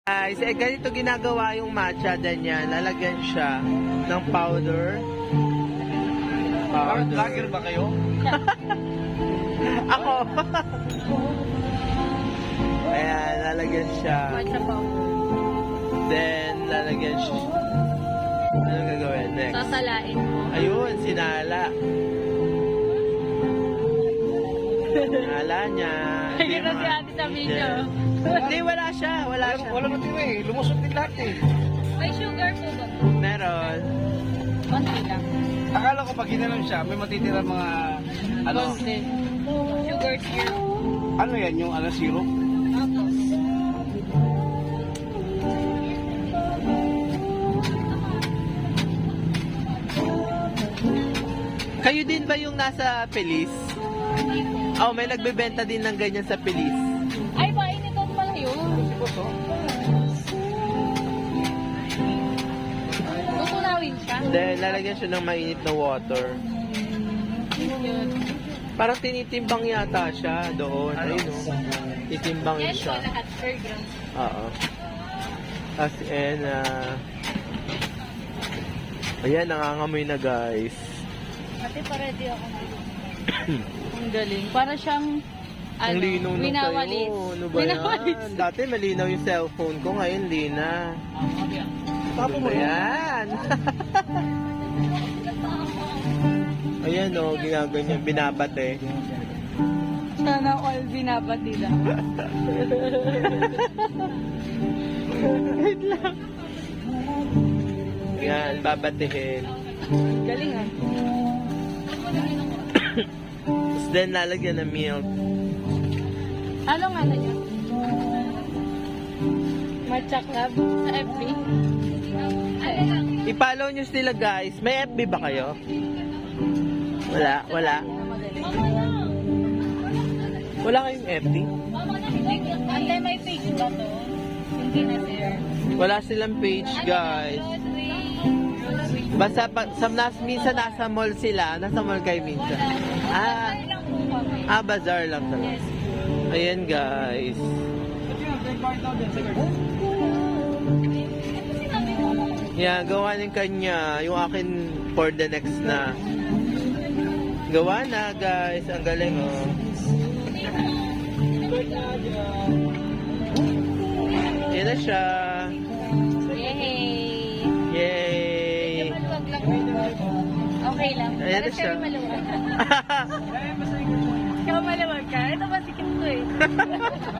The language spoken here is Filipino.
Guys, ganito ginagawa yung matcha ganyan. Lalagyan siya ng powder. Vlogger ba kayo? Ako. Ayan, lalagyan siya. Matcha powder. Then, lalagyan siya. Ano gagawin next? Sasalain mo. Ayun, sinala. Sinala niya. Ayun na si ate sa video. Hindi, wala siya. Wala siya. Wala matira eh. Lumusot din lahat eh. May sugar po ba? Meron. Konti lang. Akala ko pag ginanon siya, may matitira mga ano. Konti. Sugar syrup. Ano yan? Yung ano, syrup? Opo. Kayo din ba yung nasa Feliz? Oh, may nagbebenta din ng ganyan sa Feliz. Ay, painiton pala yun. Tutunawin siya. Then, lalagyan siya ng mainit na water. Yun. Parang tinitimbang yata siya doon. Ayun, oh. Titimbangin Yan po siya. lahat per grams. Oo. As in, ayan, nangangamoy na guys. Ate, pa-ready ako na. Ang galing. Para siyang Ang linaw na winawalis. sa'yo. Ano ba Winawalis. yan? Dati malinaw yung cellphone ko, ngayon di na. Ano ba yan? Ayan o, ginaganyan, binabate. Sana all binabat nila. Wait lang. Yan, babatihin. Galing ah. Tapos then, lalagyan ng milk. Anong ano niya? Matcha Club sa FB? Ano lang? I-follow nyo sila guys. May FB ba kayo? Wala? Wala? Wala kayong FB? Ante, may page ba to? Hindi na sir. Wala silang page guys. Basta minsan nasa mall sila. Nasa mall kayo minsan. Bazaar lang talaga. Yes. Ayan guys. Yeah, gawa ng kanya. Yung akin for the next na. Gawa na guys. Ang galing oh. Yan na siya. Yay! Yay! Okay lang. Ayan na siya. Pero maluwag. Ikaw maluwag ka? Ito ba sikip ko eh.